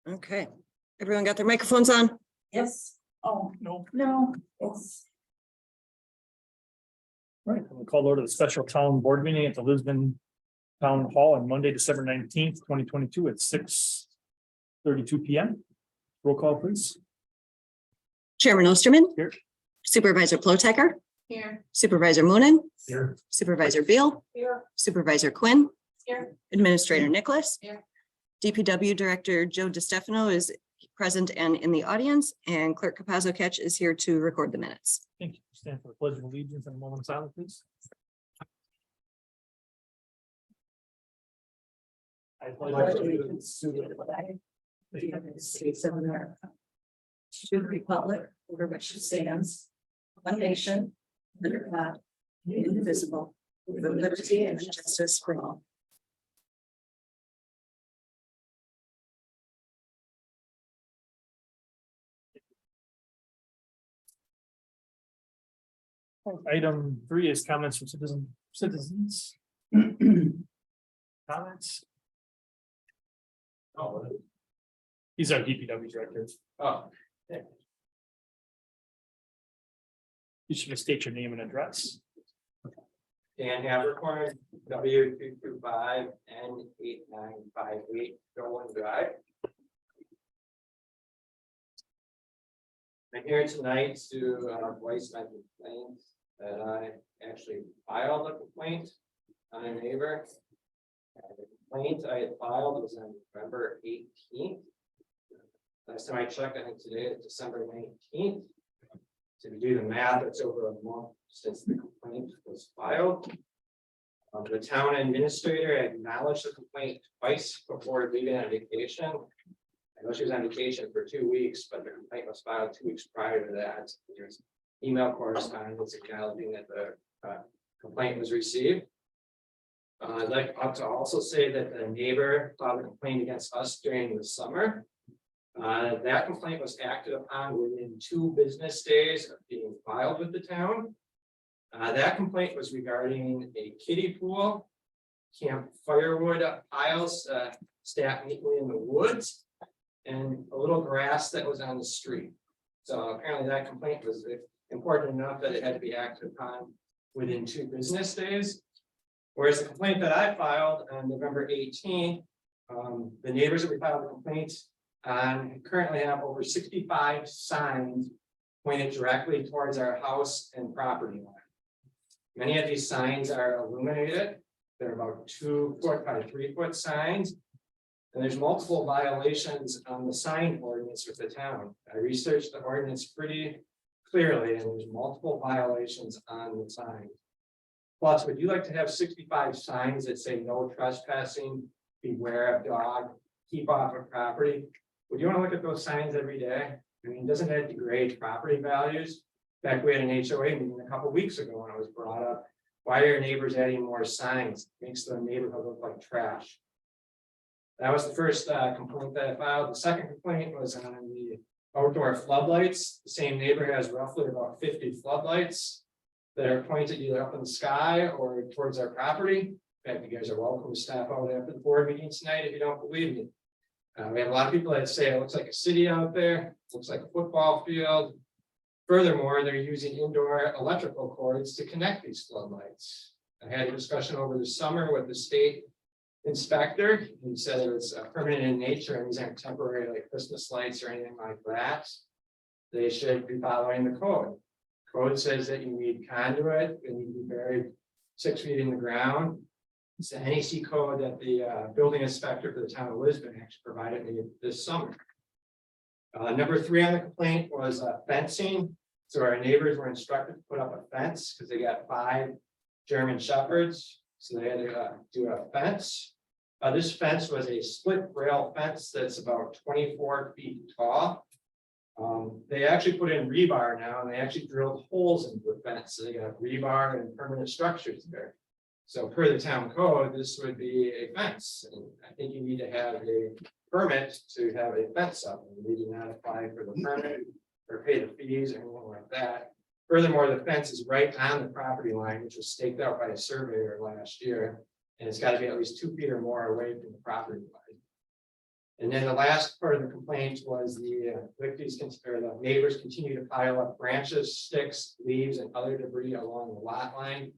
Okay, everyone got their microphones on? Yes. Oh, no. No, it's. Right, we'll call order the special town board meeting at the Lisbon Town Hall on Monday, December 19th, 2022 at 6:32 PM. Roll call, please. Chairman Osterman. Here. Supervisor Plotecker, Here. Supervisor Moonen, Here. Supervisor Beal, Here. Supervisor Quinn, Here. Administrator Nicholas. Here. DPW Director Joe DiStefano is present and in the audience, and Clerk Capazzo Catch is here to record the minutes. Thank you. Stand for the pledge of allegiance and a moment of silence, please. I pledge allegiance to the flag The United States of America. To the republic for which it stands, one nation, under God, indivisible, with liberty and justice for all. Item 3 is comments from citizens. Comments? Oh. He's our DPW director. Oh. You should state your name and address. Dan Havercorn, W225N8958 Dolan Drive. I'm here tonight to voice my complaint that I actually filed a complaint on a neighbor. The complaint I had filed was on November 18th. Last time I checked, I think today is December 19th. To do the math, it's over a month since the complaint was filed. The town administrator acknowledged the complaint twice before leaving on vacation. I know she was on vacation for 2 weeks, but the complaint was filed 2 weeks prior to that. There's email correspondence acknowledging that the complaint was received. I'd like to also say that the neighbor filed a complaint against us during the summer. That complaint was acted upon within 2 business days of being filed with the town. That complaint was regarding a kiddie pool, camp firewood piles stacked neatly in the woods, and a little grass that was on the street. So apparently that complaint was important enough that it had to be acted upon within 2 business days. Whereas the complaint that I filed on November 18th, the neighbors that we filed the complaint currently have over 65 signs pointed directly towards our house and property line. Many of these signs are illuminated. They're about 2 foot by 3 foot signs. And there's multiple violations on the sign ordinance with the town. I researched the ordinance pretty clearly, and there's multiple violations on the sign. Plus, would you like to have 65 signs that say no trespassing, beware of dog, keep off of property? Would you want to look at those signs every day? I mean, doesn't that degrade property values? In fact, we had an HOA meeting a couple of weeks ago when it was brought up. Why are your neighbors adding more signs? It makes the neighborhood look like trash. That was the first complaint that I filed. The second complaint was on the outdoor floodlights. The same neighbor has roughly about 50 floodlights that are pointed either up in the sky or towards our property. In fact, you guys are welcome to stop out after the board meeting tonight if you don't believe me. We have a lot of people that say it looks like a city out there, looks like a football field. Furthermore, they're using indoor electrical cords to connect these floodlights. I had a discussion over the summer with the state inspector. He said it was permanent in nature and these aren't temporary like Christmas lights or anything like that. They should be following the code. Code says that you need conduit, they need to be buried 6 feet in the ground. It's the NEC code that the building inspector for the town of Lisbon actually provided me this summer. Number 3 on the complaint was fencing. So our neighbors were instructed to put up a fence because they got 5 German shepherds. So they had to do a fence. This fence was a split rail fence that's about 24 feet tall. They actually put in rebar now, and they actually drilled holes into the fence. So they got rebar and permanent structures there. So per the town code, this would be a fence. And I think you need to have a permit to have a fence up. And we do not apply for the permit or pay the fees or anything like that. Furthermore, the fence is right on the property line, which was staked out by a surveyor last year. And it's got to be at least 2 feet or more away from the property line. And then the last part of the complaint was the victims or the neighbors continue to pile up branches, sticks, leaves, and other debris along the lot line.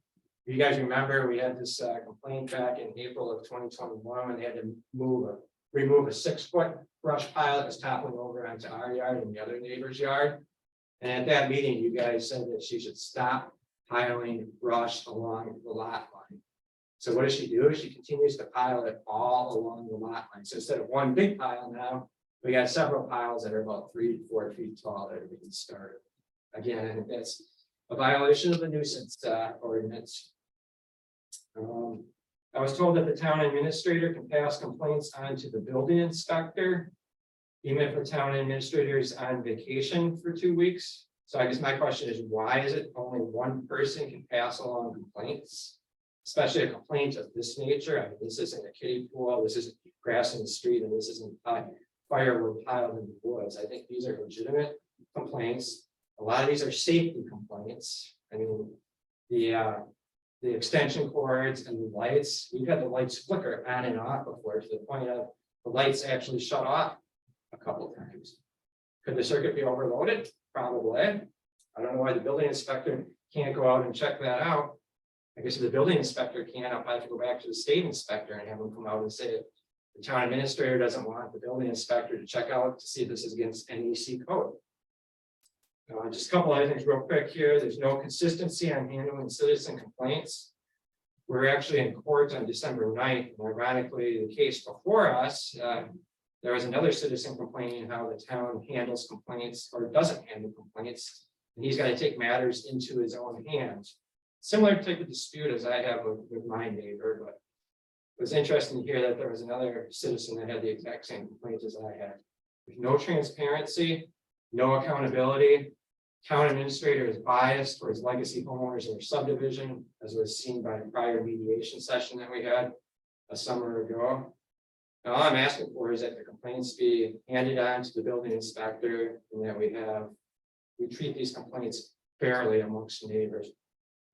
If you guys remember, we had this complaint back in April of 2021 when they had to remove a 6-foot brush pile that was toppling over onto our yard and the other neighbor's yard. And at that meeting, you guys said that she should stop piling brush along the lot line. So what does she do? She continues to pile it all along the lot line. So instead of one big pile now, we got several piles that are about 3 to 4 feet tall that are being started. Again, I think that's a violation of the nuisance ordinance. I was told that the town administrator can pass complaints on to the building inspector, even if the town administrator is on vacation for 2 weeks. So I guess my question is, why is it only one person can pass along complaints? Especially a complaint of this nature. I mean, this isn't a kiddie pool, this isn't grass in the street, and this isn't firewood piled in the woods. I think these are legitimate complaints. A lot of these are safety complaints. I mean, the extension cords and the lights, we've had the lights flicker on and off before to the point of the lights actually shut off a couple of times. Could the circuit be overloaded? Probably. I don't know why the building inspector can't go out and check that out. I guess if the building inspector can't, I'll have to go back to the state inspector and have them come out and say if the town administrator doesn't want the building inspector to check out to see if this is against NEC code. Just a couple other things real quick here. There's no consistency on handling citizen complaints. We're actually in court on December 9th, and ironically, the case before us, there was another citizen complaining how the town handles complaints or doesn't handle complaints, and he's got to take matters into his own hands. Similar type of dispute as I have with my neighbor, but it was interesting to hear that there was another citizen that had the exact same complaint as I had. There's no transparency, no accountability. Town administrator is biased for his legacy homeowners in their subdivision, as was seen by the prior mediation session that we had a summer ago. Now, all I'm asking for is that the complaints be handed on to the building inspector, and that we treat these complaints fairly amongst neighbors.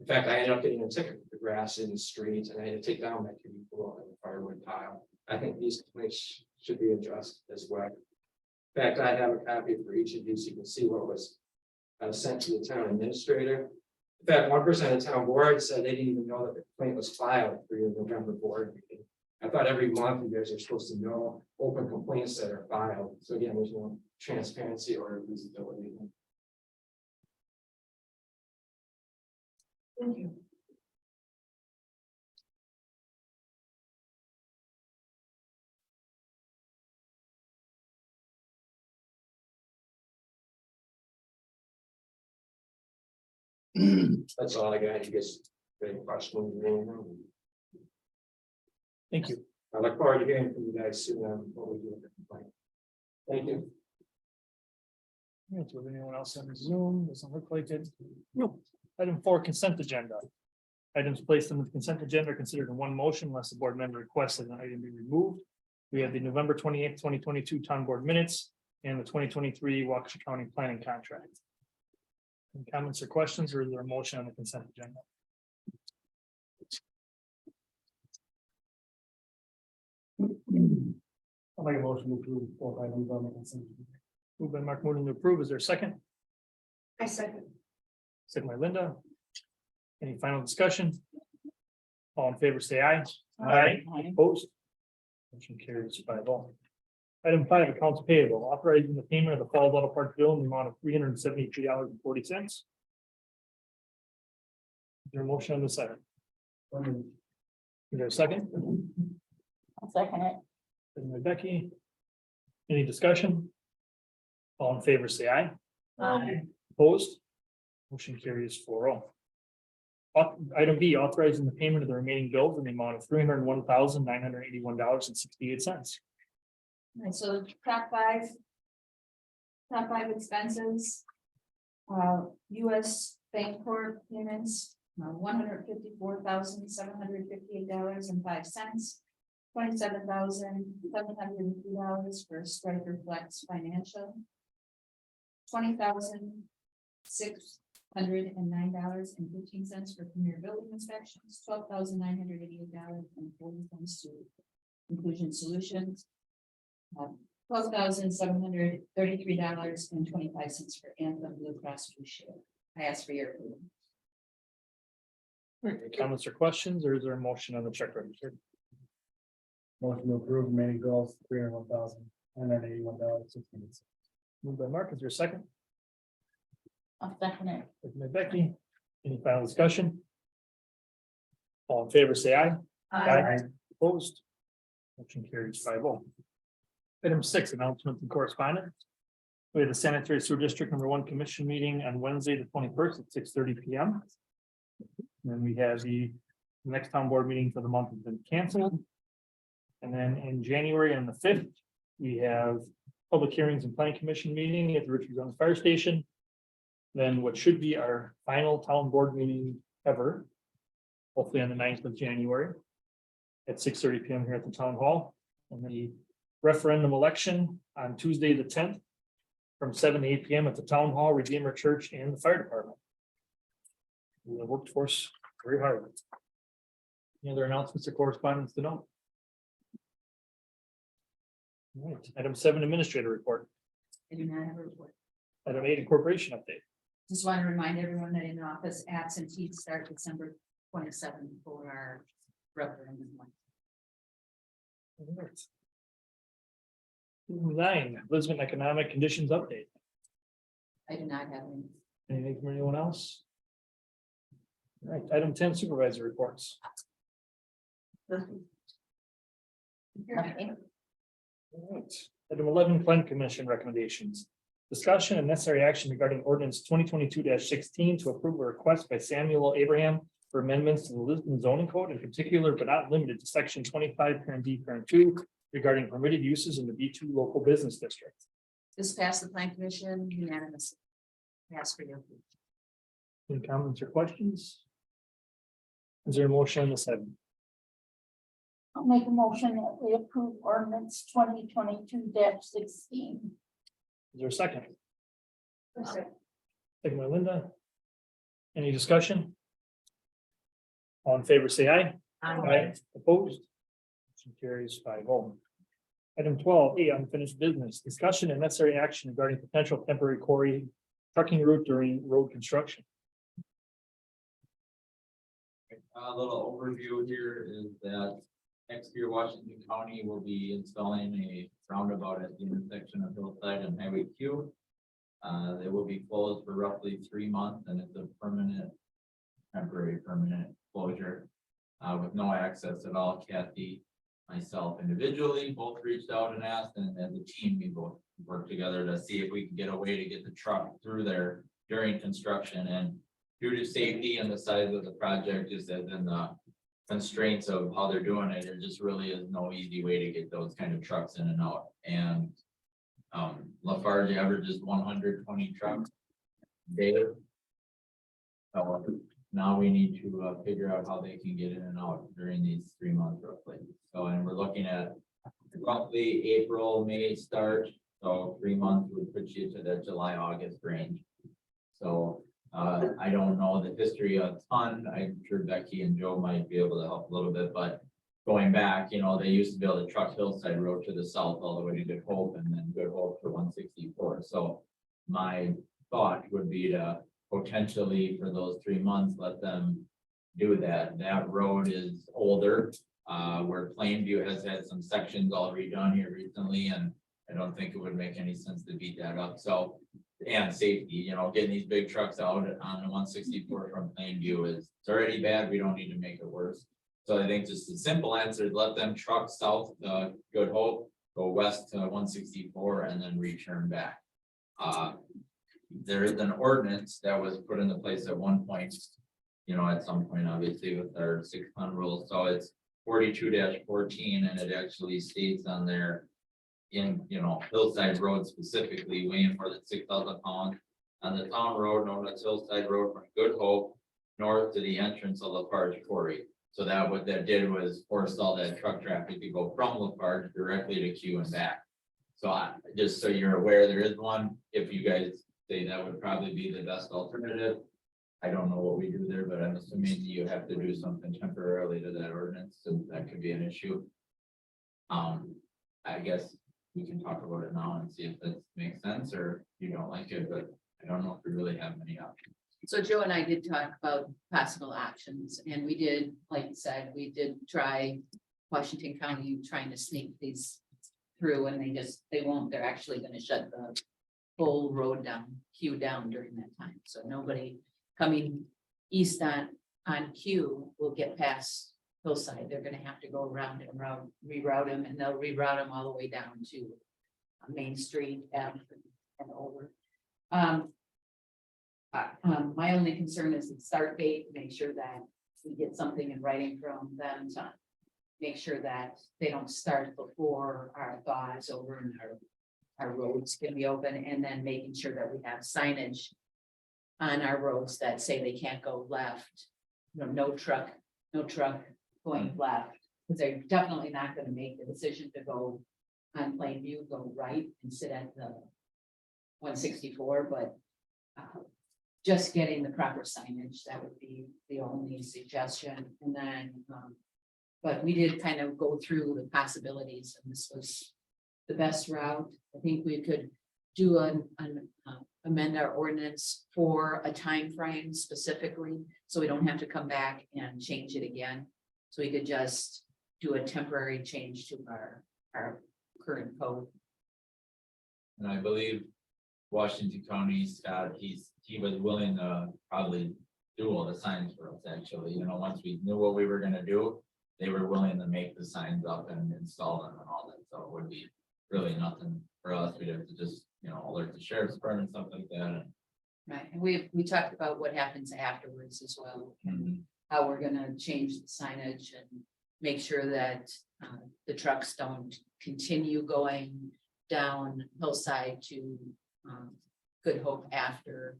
In fact, I ended up getting a ticket for the grass in the street, and I had to take down my kiddie pool and the firewood pile. I think these complaints should be addressed as well. In fact, I have a copy for each of these. You can see what was sent to the town administrator. In fact, 1% of the town board said they didn't even know that the complaint was filed for your November board meeting. I thought every month you guys are supposed to know open complaints that are filed. So again, there's no transparency or visibility. Thank you. That's all I got. You guys have any questions? Thank you. I look forward to hearing from you guys soon on what we do with the complaint. Thank you. Do we have anyone else on Zoom? Doesn't look like it. Nope. Item 4, consent agenda. Items placed on the consent agenda are considered in one motion unless the board member requests that an item be removed. We have the November 28th, 2022 town board minutes and the 2023 Waukesha County planning contract. Any comments or questions, or is there a motion on the consent agenda? I'll make a motion to approve both items on the consent agenda. Moved by Mark, moving to approve. Is there a second? I second. Second by Linda. Any final discussion? All in favor, say aye. Aye. Opposed? Motion carries 5-0. Item 5, accounts payable, authorizing the payment of the Falls Auto Parts bill in the amount of $373.40. Is there a motion on this item? Is there a second? I'll second it. Second by Becky. Any discussion? All in favor, say aye. Aye. Opposed? Motion carries 4-0. Item B, authorizing the payment of the remaining bills in the amount of $301,981.68. And so top five expenses. US Bancorp payments, $154,758.05. $27,703 for Striker Flex Financial. $20,609.15 for Premier Building Inspections, $12,988.40 to Inclusion Solutions. $12,733.25 for Anthem Blue Cross Blue Shield. I ask for your approval. Any comments or questions, or is there a motion on the check register? Motion to approve remaining bills, $301,981.16. Moved by Mark, is there a second? I'll second it. Second by Becky. Any final discussion? All in favor, say aye. Opposed? Motion carries 5-0. Item 6, announcements and correspondence. We had the sanitary sewer district #1 commission meeting on Wednesday, the 21st at 6:30 PM. Then we have the next town board meeting for the month has been canceled. And then in January on the 5th, we have public hearings and planning commission meeting at the Richards on the Fire Station. Then what should be our final town board meeting ever, hopefully on the 9th of January at 6:30 PM here at the town hall. And the referendum election on Tuesday, the 10th from 7 to 8 PM at the town hall, Redeemer Church and the fire department. We have worked for us very hard. Any other announcements or correspondence to note? All right, item 7, administrator report. I do not have a report. Item 8, incorporation update. Just want to remind everyone that in office absentees start December 27th for our referendum. All right. 9, Lisbon economic conditions update. I do not have any. Anything from anyone else? All right, item 10, supervisor reports. Okay. All right, item 11, plan commission recommendations. Discussion and necessary action regarding ordinance 2022-16 to approve a request by Samuel Abraham for amendments to the Lisbon zoning code, in particular but not limited to section 25, parent D, parent 2, regarding permitted uses in the B2 local business district. This passed the plan commission unanimously. Ask for your approval. Any comments or questions? Is there a motion on this item? I'll make a motion that we approve ordinance 2022-16. Is there a second? Second by Linda. Any discussion? All in favor, say aye. Aye. Opposed? Motion carries 5-0. Item 12, unfinished business, discussion and necessary action regarding potential temporary quarry trucking route during road construction. A little overview here is that next year Washington County will be installing a roundabout at the intersection of Hillside and Highway Q. They will be closed for roughly 3 months, and it's a temporary permanent closure with no access at all. Kathy, myself individually, both reached out and asked, and as a team, we both worked together to see if we can get a way to get the truck through there during construction. And due to safety and the size of the project, just as in the constraints of how they're doing it, there just really is no easy way to get those kind of trucks in and out. And Lafarge averages 120 trucks daily. So now we need to figure out how they can get in and out during these 3 months roughly. So, and we're looking at roughly April, May start. So 3 months would put you to the July, August range. So I don't know the history a ton. I'm sure Becky and Joe might be able to help a little bit, but going back, they used to be able to truck Hillside Road to the south all the way to Good Hope, and then Good Hope to 164. So my thought would be to potentially for those 3 months, let them do that. That road is older, where Plainview has had some sections all redone here recently, and I don't think it would make any sense to beat that up. So, and safety, getting these big trucks out on the 164 from Plainview it's already bad. We don't need to make it worse. So I think just the simple answer is let them truck south to Good Hope, go west to 164, and then return back. There is an ordinance that was put into place at one point, at some point, obviously with our 6-ton rule. So it's 42-14, and it actually states on there in, Hillside Road specifically, weighing more than 6,000 pounds on the town road known as Hillside Road from Good Hope north to the entrance of Lafarge Quarry. So that what that did was force all that truck traffic to go from Lafarge directly to Q and back. So just so you're aware, there is one. If you guys say that would probably be the best alternative. I don't know what we do there, but I'm assuming you have to do something temporarily to that ordinance, so that could be an issue. I guess we can talk about it now and see if that makes sense, or you don't like it, but I don't know if we really have many options. So Joe and I did talk about possible options, and we did, like you said, we did try Washington County trying to sneak these through, and they won't, they're actually gonna shut the whole road down, Q down during that time, so nobody coming east on Q will get past Hillside. They're gonna have to go around and reroute them, and they'll reroute them all the way down to Main Street and over. My only concern is the start date, make sure that we get something in writing from them to make sure that they don't start before our thaw is over and our roads can be open, and then making sure that we have signage on our roads that say they can't go left, no truck going left, because they're definitely not gonna make the decision to go on Plainview, go right and sit at the 164, but just getting the proper signage, that would be the only suggestion. And then, but we did kind of go through the possibilities, and this was the best route. I think we could do amend our ordinance for a time frame specifically, so we don't have to come back and change it again. So we could just do a temporary change to our current code. And I believe Washington County, Scott, he was willing to probably do all the signs for us, actually, once we knew what we were gonna do, they were willing to make the signs up and install them and all that, so it would be really nothing for us. We'd have to just, alert the sheriff's department, stuff like that. Right, and we talked about what happens afterwards as well, how we're gonna change the signage and make sure that the trucks don't continue going down Hillside to Good Hope after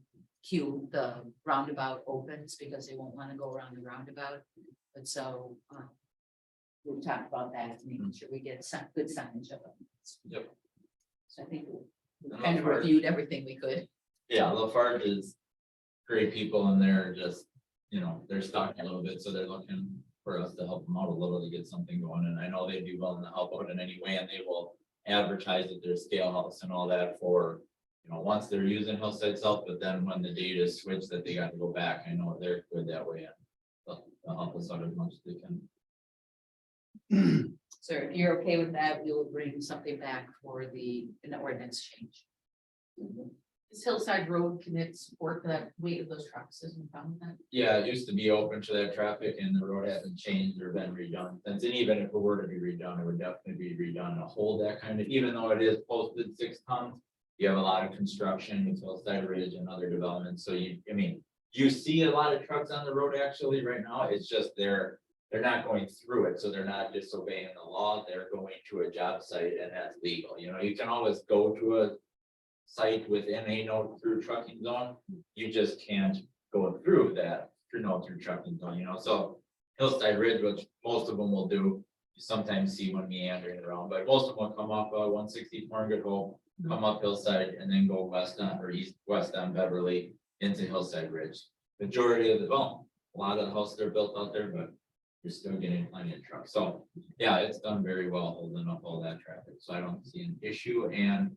the roundabout opens, because they won't want to go around the roundabout. But so we've talked about that, making sure we get some good signage of them. Yep. So I think we kind of reviewed everything we could. Yeah, Lafarge is great people, and they're just, they're stuck a little bit, so they're looking for us to help them out a little to get something going, and I know they'd be willing to help out in any way, and they will advertise at their scale house and all that for, once they're using Hillside South, but then when the date is switched that they got to go back, I know they're good that way, and they'll help us out as much as they can. So if you're okay with that, we will bring something back for an ordinance change. Is Hillside Road, can it support that weight of those trucks? Isn't found that? Yeah, it used to be open to that traffic, and the road hasn't changed or been redone since, and even if it were to be redone, it would definitely be redone to hold that kind of, even though it is posted 6 tons. You have a lot of construction with Hillside Ridge and other developments, so you see a lot of trucks on the road actually right now, it's just they're not going through it, so they're not disobeying the law, they're going to a job site, and that's legal, you can always go to a site within a no through trucking zone, you just can't go through that no through trucking zone, so Hillside Ridge, which most of them will do, you sometimes see one meandering around, but most of them will come up 164 Good Hope, come up Hillside, and then go west on Beverly into Hillside Ridge. Majority of a lot of the houses are built out there, but you're still getting plenty of trucks, so yeah, it's done very well holding up all that traffic, so I don't see an issue. And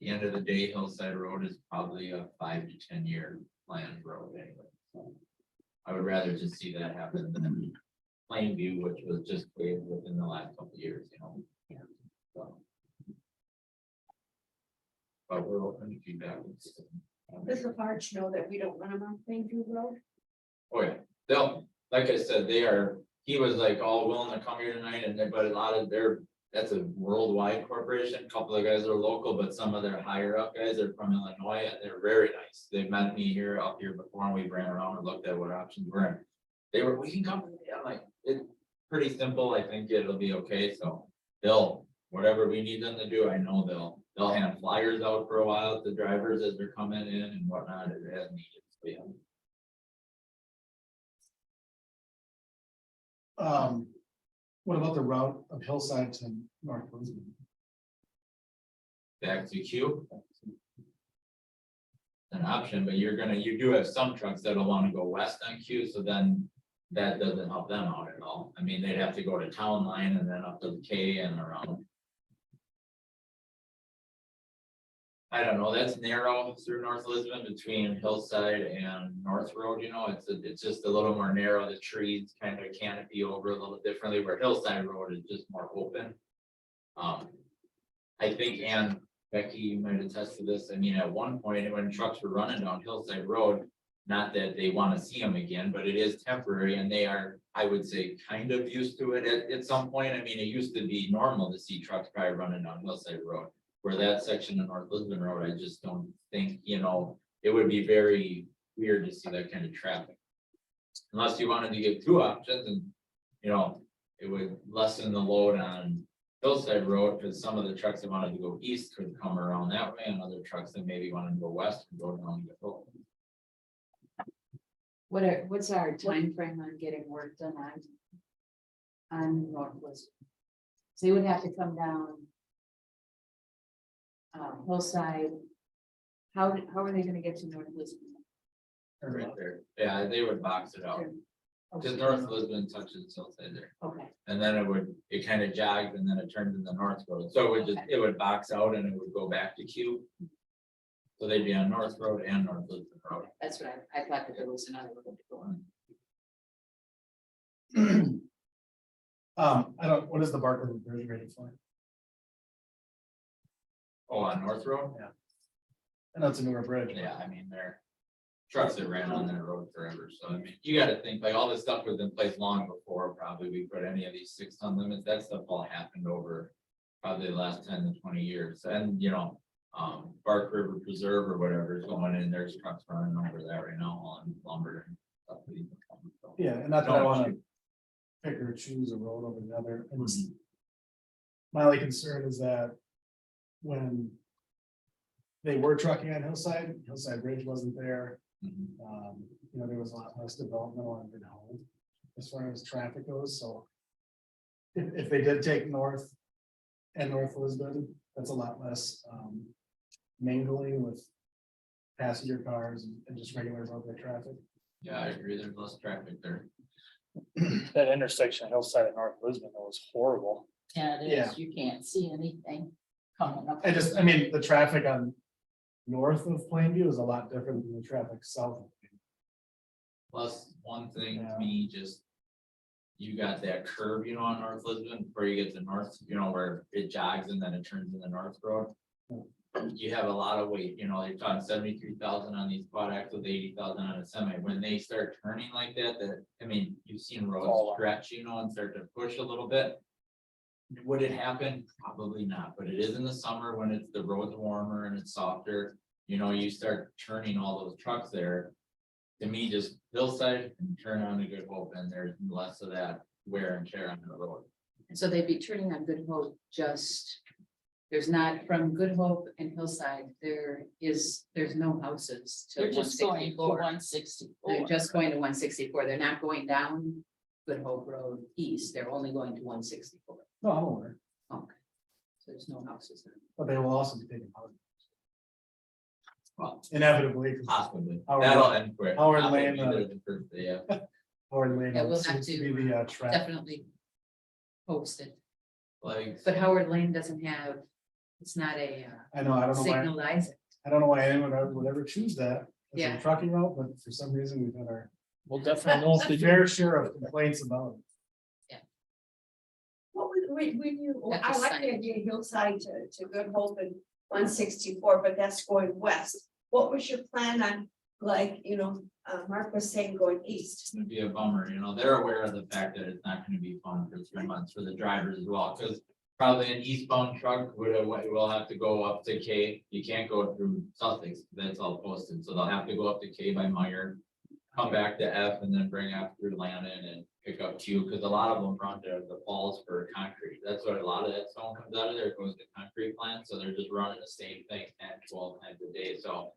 the end of the day, Hillside Road is probably a 5 to 10 year planned road anyway. So I would rather just see that happen than Plainview, which was just paved within the last couple of years, Yeah. So. But we're open to feedback. Does Lafarge know that we don't run them on Plainview Road? Oh yeah, like I said, he was like all willing to come here tonight, but a lot of that's a worldwide corporation. A couple of guys are local, but some of their higher up guys are from Illinois, and they're very nice. They met me up here before, and we ran around and looked at what options were. We can come. I'm like, it's pretty simple. I think it'll be okay. So whatever we need them to do, I know they'll hand flyers out for a while to drivers as they're coming in and whatnot as needed. So, yeah. What about the route of Hillside to North Lisbon? Back to Q. An option, but you do have some trucks that'll want to go west on Q, so then that doesn't help them out at all. They'd have to go to Town Line and then up to the K and around. I don't know, that's narrow through North Lisbon between Hillside and North Road, you know, it's just a little more narrow, the trees kind of canopy over a little differently, where Hillside Road is just more open. I think, and Becky, you might attest to this, I mean, at one point, when trucks were running down Hillside Road, not that they want to see them again, but it is temporary, and they are, I would say, kind of used to it at some point. I mean, it used to be normal to see trucks probably running down Hillside Road. Where that section of North Lisbon Road, I just don't think, you know, it would be very weird to see that kind of traffic. Unless you wanted to give two options and, you know, it would lessen the load on Hillside Road, because some of the trucks that wanted to go east could come around that way, and other trucks that maybe wanted to go west and go down the road. What's our time frame on getting work done on North Lisbon? So you would have to come down Hillside. How are they gonna get to North Lisbon? Right there, yeah, they would box it out, because North Lisbon touches Hillside there. Okay, And then it kind of jogs and then it turns into North Road. So it would just, it would box out and it would go back to Q. So they'd be on North Road and North Lisbon Road. that's what I thought that there was another road to go on. What is the Barker Bridge rated for? Oh, on North Road? I know it's a newer bridge. Yeah, I mean, they're trucks that ran on that road forever. So I mean, you gotta think, like, all this stuff was in place long before probably we put any of these 6-ton limits. That stuff all happened over probably the last 10 to 20 years. And, you know, Bark River Preserve or whatever is going in, there's trucks running over that right now on lumber and stuff. So, Yeah, and not that I No wanna issue. pick or choose a road over the other, and my only concern is that when they were trucking on Hillside Bridge wasn't there. Mhm. You know, there was a lot less development on Good Home as far as traffic goes, so. If they did take North and North Lisbon, that's a lot less mingling with passenger cars and just regular roadway traffic. Yeah, I agree. There's less traffic there. That intersection of Hillside and North Lisbon was horrible. Yeah, it Yeah. is, you can't see anything coming up. I mean, the traffic on north of Plainview is a lot different than the traffic south of Plainview. Plus, one thing Yeah. to me, just. You got that curve, you know, on North Lisbon, before you get to North, you know, where it jogs and then it turns in the North Road. You have a lot of weight, you know, you're talking 73,000 on these quad axles, 80,000 on a semi. When they start turning like that, I mean, you've seen roads Fall. stretch, you know, and start to push a little bit. Would it happen? Probably not, but it is in the summer when it's the road's warmer and it's softer, you know, you start turning all those trucks there. To me, just Hillside and turn on to Good Hope, and there's less of that wear and tear on the road. So they'd be turning on Good Hope, there's not from Good Hope and Hillside, there's no houses to They're one just going to sixty-four. 164. They're just going to 164. They're not going down Good Hope Road East. They're only going to 164. No, I'm aware, Okay. So there's no houses there. but they will also be taking part Well, inevitably. 'cause possibly, Howard- that'll end quick. Howard Not Lane, maybe the first day, yeah. Howard Lane Yeah, we'll have seems to to, be the trap. Definitely post it. Like, But Howard Lane doesn't have, it's not a I know, I don't know why, signalized. I don't know why anyone would ever choose that as Yeah. a trucking route, but for some reason we've had our We'll definitely know if they do. fair share of complaints about it. What would, when you, That's I a like sign. the idea Hillside to Good Hope and 164, but that's going west. What was your plan on, like, Mark was saying going east? it's gonna be a bummer, you know, they're aware of the fact that it's not gonna be fun for 3 months for the drivers as well, because. Probably an eastbound truck will have to go up to K, you can't go through Sussex, that's all posted, so they'll have to go up to K by Meyer. Come back to F and then bring F through Landon and pick up Q, because a lot of them run to the falls for concrete, that's what a lot of that stone comes out of there, it goes to concrete plant, so they're just running the same thing 10, 12 times a day, so.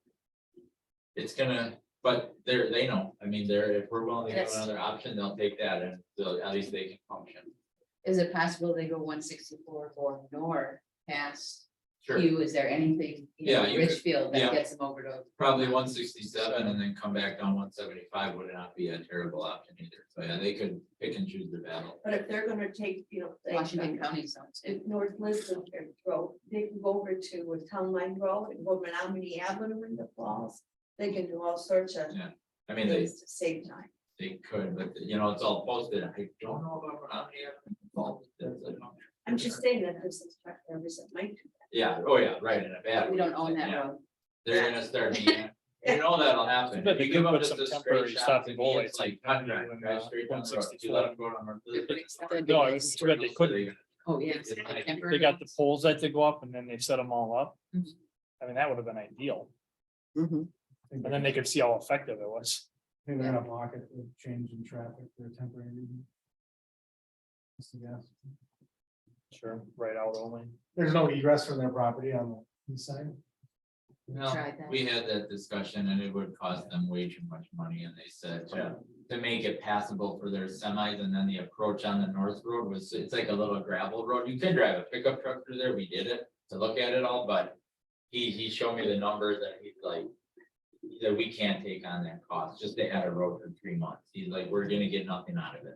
It's gonna, but they know, I mean, if we're willing to give Yes. another option, they'll take that, and so at least they can function. Is it possible they go 164 or north past Sure, Q? Is there anything, Yeah, you could- Richfield yeah. that gets them over to? probably 167 and then come back down 175 would not be a terrible option either, so yeah, they could pick and choose their battle. But if they're gonna take, Washington County zones. North Lisbon Road, they can go over to Town Line Road and go Menominee Avenue in the falls. They can do all sorts of Yeah. I mean, they, things to save time. they could, but you know, it's all posted. I don't know about how many. I'm just saying that there's some truck drivers that might do Yeah, oh yeah, right, in a bad. We way. don't own that Yeah. road. They're gonna start, you know that'll happen. But If they you could give them put just some a straight temporary shot, stop to and me, go it's lights like, on drive Highway straight down the road. 164. You let them go on North. No, it was too bad they couldn't. Oh, yes. They got the poles that they go up and then they set them all up. Mhm. I mean, that would have been ideal. Mhm. And then they could see how effective it was. I think they're gonna block it with change in traffic for a temporary reason. Just a guess. Sure. Right out only. There's no egress from their property on the east side. No, Tried that. we had that discussion and it would cost them way too much money and they said, to make it passable for their semis and then the approach on the north road was, it's like a little gravel road. You can drive a pickup truck through there. We did it to look at it all, but he showed me the numbers and he's like, that we can't take on that cost just to add a road for 3 months. He's like, we're gonna get nothing out of it.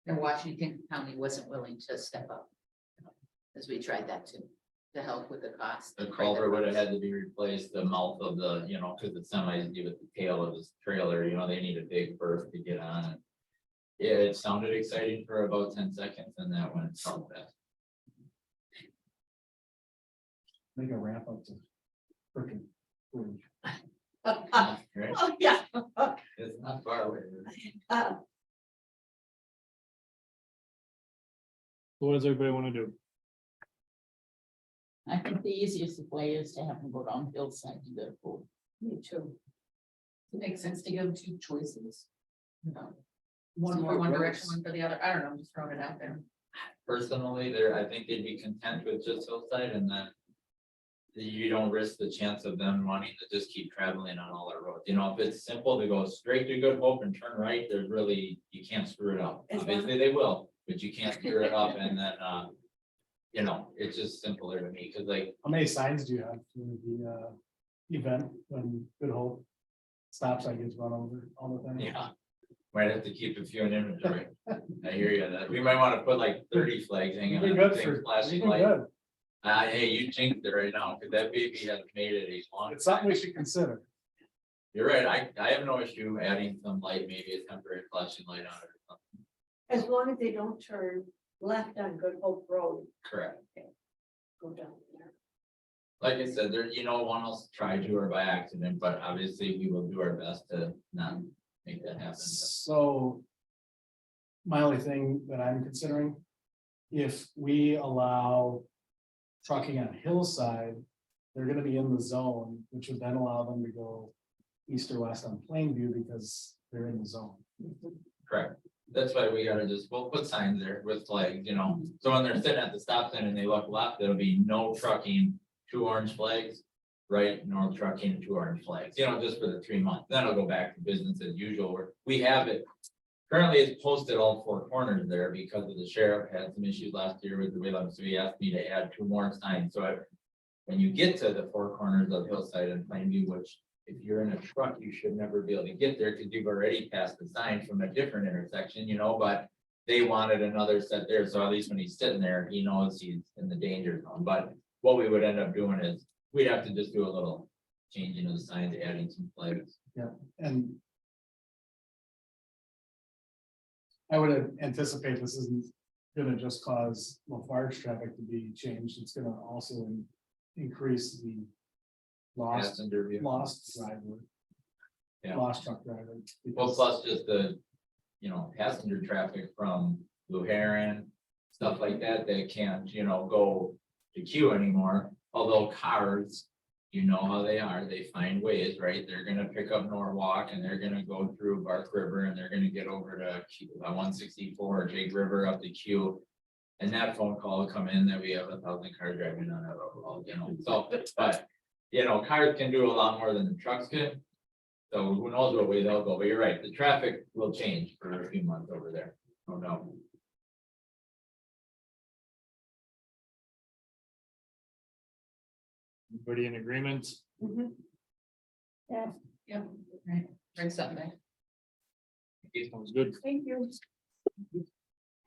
And Washington County wasn't willing to step up. As we tried that too, to help with the cost. The culvert would have had to be replaced, the mouth of the, you know, cause the semis do with the tail of this trailer, you know, they need a big berth to get on. And yeah, it sounded exciting for about 10 seconds and that went so fast. Make a ramp up to frickin' bridge. Right? Oh, yeah. It's not far away. Uh, So what does everybody want to do? I think the easiest way is to have them go down hillside to get food. Me too. It makes sense to give them two choices. No. One Some for more one roads. direction, one for the other. I don't know, I'm just throwing it out there. Personally, there, I think they'd be content with just hillside and then. You don't risk the chance of them wanting to just keep traveling on all our roads. You know, if it's simple to go straight to Good Hope and turn right, there's really, you can't screw it up. As long- Obviously, they will, but you can't screw it up and then, you know, it's just simpler to me, cause like, How many signs do you have for the event when Good Hope stop sign gets run over all the time? yeah. Might have to keep a few in inventory. I hear you, that, we might wanna put like 30 flags hanging You'd be on good things, for, flashing you'd be lights. good. Hey, you jinxed it right now, cause that baby has made it a long. It's something time. we should consider. You're right, I have no issue adding some light, maybe a temporary flashing light on it or something. As long as they don't turn left on Good Hope Road, Correct. go down there. Like I said, there, you know, one else tried to or by accident, but obviously we will do our best to not make that happen. So. My only thing that I'm considering, if we allow trucking on hillside, they're gonna be in the zone, which would then allow them to go east or west on Plainview because they're in the zone. Correct. That's why we gotta just, we'll put signs there with flags, you know, so when they're sitting at the stop sign and they look left, there'll be no trucking, 2 orange flags. Right, no trucking, 2 orange flags, you know, just for the 3 months, then I'll go back to business as usual, where we have it. Currently, it's posted all 4 corners there because of the sheriff had some issues last year with the rhythm, so he asked me to add 2 more signs, so. When you get to the 4 corners of Hillside and Plainview, which if you're in a truck, you should never be able to get there because you've already passed the sign from a different intersection, you know, but. They wanted another set there, so at least when he's sitting there, he knows he's in the danger zone, but what we would end up doing is, we'd have to just do a little changing of the signs, adding some flags. And. I would anticipate this isn't gonna just cause Lafarge traffic to be changed, it's gonna also increase the. Lost, Passenger view. lost driver. Yeah. Lost truck driver. Well, because- plus just the, you know, passenger traffic from Blue Heron, stuff like that, they can't, you know, go to queue anymore, although cars. You know how they are, they find ways, right? They're gonna pick up Norwalk and they're gonna go through Bark River and they're gonna get over to 164, Jake River up to Q. And that phone call will come in that we have 1,000 cars driving on that road, you know, so, but, you know, cars can do a lot more than the trucks can. So who knows what way they'll go, but you're right, the traffic will change for a few months over there, no doubt. Everybody in agreement? Mhm. Yeah, Yeah, right, bring something back. Sounds good. Thank you.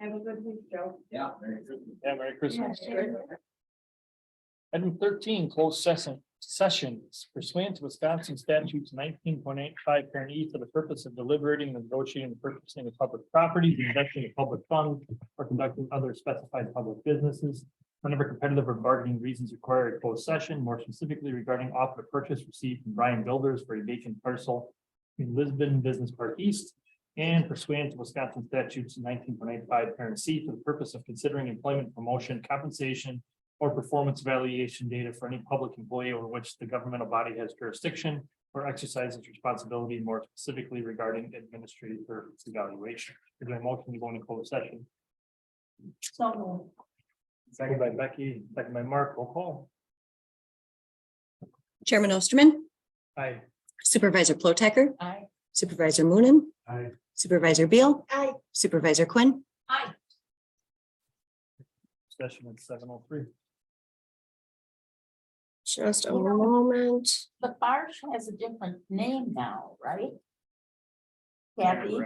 Have a good week, Joe. Yeah. very good. Yeah, Merry Christmas. Yeah. Item 13, closed sessions pursuant to Wisconsin statutes 19.85 parent E for the purpose of deliberating and negotiating the purchasing of public properties, investing in public funds, or conducting other specified public businesses. Whenever competitive or bargaining reasons require a closed session, more specifically regarding offer to purchase received from Brian Builders for a vacant parcel in Lisbon Business Park East, and pursuant to Wisconsin statutes 19.85 parent C for the purpose of considering employment, promotion, compensation, or performance evaluation data for any public employee over which the governmental body has jurisdiction or exercises responsibility, more specifically regarding administrative purpose evaluation. Is there a motion to go into closed session? So, Second by Becky, second by Mark, roll call. Chairman Osterman, Aye. Supervisor Plotecker, Aye. Supervisor Moonen, Aye. Supervisor Beal, Aye. Supervisor Quinn. Aye. Session at 7:03. Just a moment. the Barge has a different name now, right? Kathy?